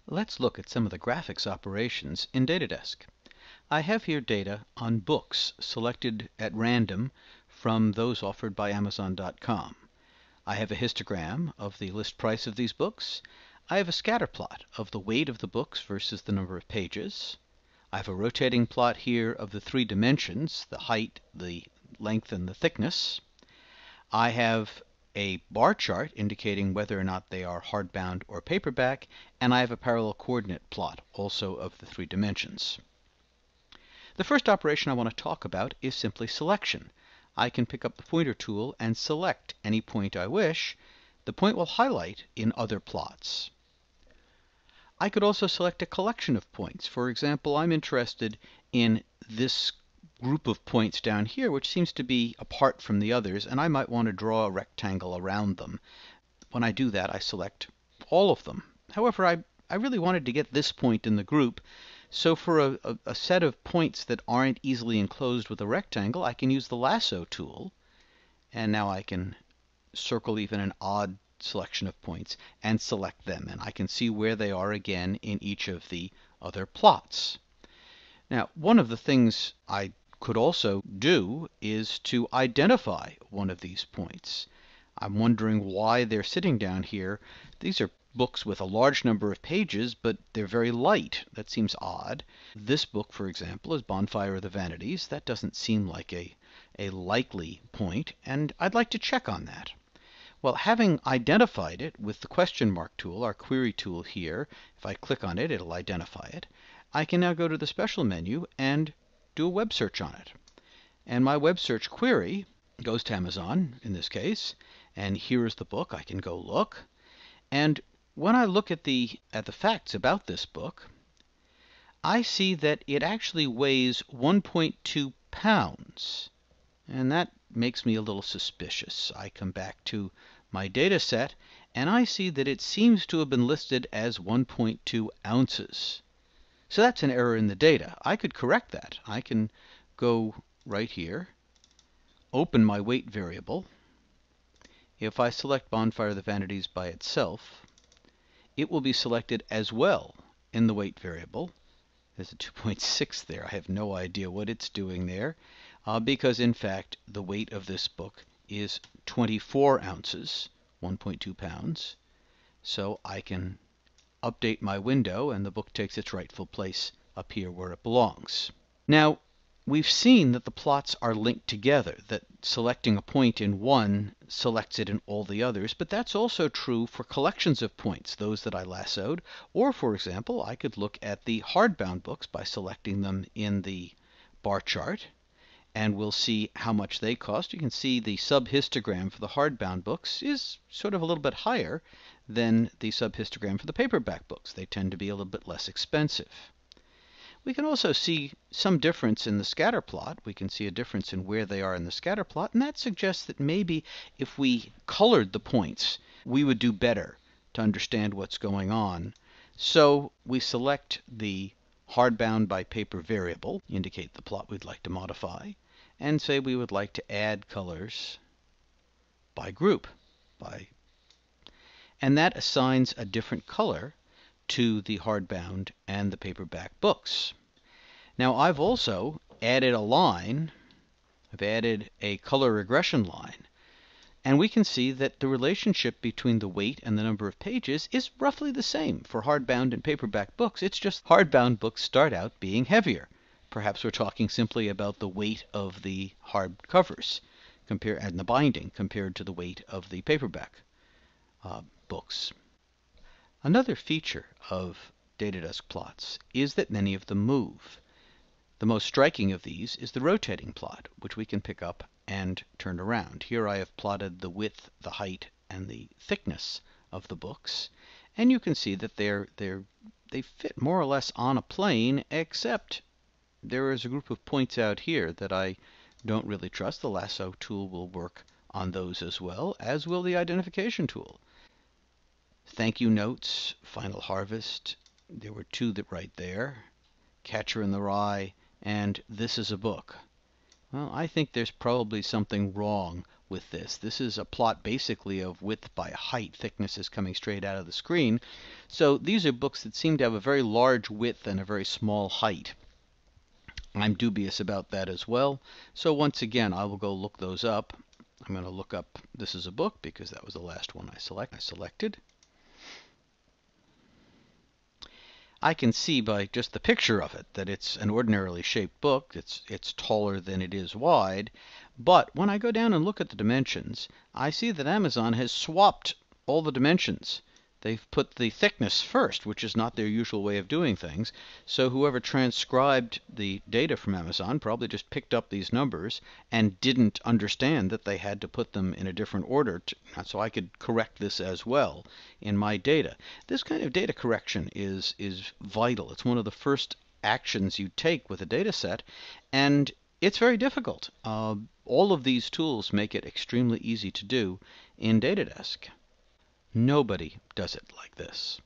Let's look at some of the graphics operations in Datadesk. I have here data on books selected at random from those offered by Amazon.com. I have a histogram of the list price of these books. I have a scatter plot of the weight of the books versus the number of pages. I have a rotating plot here of the three dimensions, the height, the length, and the thickness. I have a bar chart indicating whether or not they are hardbound or paperback, and I have a parallel coordinate plot also of the three dimensions. The first operation I want to talk about is simply selection. I can pick up the pointer tool and select any point I wish. The point will highlight in other plots. I could also select a collection of points. For example, I'm interested in this group of points down here, which seems to be apart from the others, and I might want to draw a rectangle around them. When I do that, I select all of them. However, I really wanted to get this point in the group, so for a set of points that aren't easily enclosed with a rectangle, I can use the Lasso tool, and now I can circle even an odd selection of points and select them, and I can see where they are again in each of the other plots. Now, one of the things I could also do is to identify one of these points. I'm wondering why they're sitting down here. These are books with a large number of pages, but they're very light. That seems odd. This book, for example, is Bonfire of the Vanities. That doesn't seem like a likely point, and I'd like to check on that. Well, having identified it with the question mark tool, our query tool here, if I click on it, it'll identify it. I can now go to the special menu and do a web search on it. And my web search query goes to Amazon, in this case, and here is the book. I can go look. And when I look at the facts about this book, I see that it actually weighs 1.2 pounds. And that makes me a little suspicious. I come back to my data set, and I see that it seems to have been listed as 1.2 ounces. So that's an error in the data. I could correct that. I can go right here, open my weight variable. If I select Bonfire of the Vanities by itself, it will be selected as well in the weight variable. There's a 2.6 there. I have no idea what it's doing there, because in fact the weight of this book is 24 ounces, 1.2 pounds. So I can update my window, and the book takes its rightful place up here where it belongs. Now, we've seen that the plots are linked together, that selecting a point in one selects it in all the others, but that's also true for collections of points, those that I lassoed, or for example, I could look at the hardbound books by selecting them in the bar chart, and we'll see how much they cost. You can see the subhistogram for the hardbound books is sort of a little bit higher than the subhistogram for the paperback books. They tend to be a little bit less expensive. We can also see some difference in the scatter plot. We can see a difference in where they are in the scatter plot, and that suggests that maybe if we colored the points, we would do better to understand what's going on. So we select the hardbound by paper variable, indicate the plot we'd like to modify, and say we would like to add colors by group, and that assigns a different color to the hardbound and the paperback books. Now I've also added a line. I've added a color regression line, and we can see that the relationship between the weight and the number of pages is roughly the same for hardbound and paperback books. It's just hardbound books start out being heavier. Perhaps we're talking simply about the weight of the hard covers and the binding compared to the weight of the paperback books. Another feature of Datadesk plots is that many of them move. The most striking of these is the rotating plot, which we can pick up and turn around. Here I have plotted the width, the height, and the thickness of the books, and you can see that they fit more or less on a plane, except there is a group of points out here that I don't really trust. The Lasso tool will work on those as well, as will the identification tool. Thank you notes, Final Harvest, there were two that right there, Catcher in the Rye, and This is a Book. Well, I think there's probably something wrong with this. This is a plot basically of width by height. Thickness is coming straight out of the screen. So these are books that seem to have a very large width and a very small height. I'm dubious about that as well. So once again, I will go look those up. I'm going to look up This Is a Book because that was the last one I selected. I can see by just the picture of it that it's an ordinarily shaped book. It's taller than it is wide. But when I go down and look at the dimensions, I see that Amazon has swapped all the dimensions. They've put the thickness first, which is not their usual way of doing things. So whoever transcribed the data from Amazon probably just picked up these numbers and didn't understand that they had to put them in a different order so I could correct this as well in my data. This kind of data correction is vital. It's one of the first actions you take with a data set, and it's very difficult. All of these tools make it extremely easy to do in Datadesk. Nobody does it like this.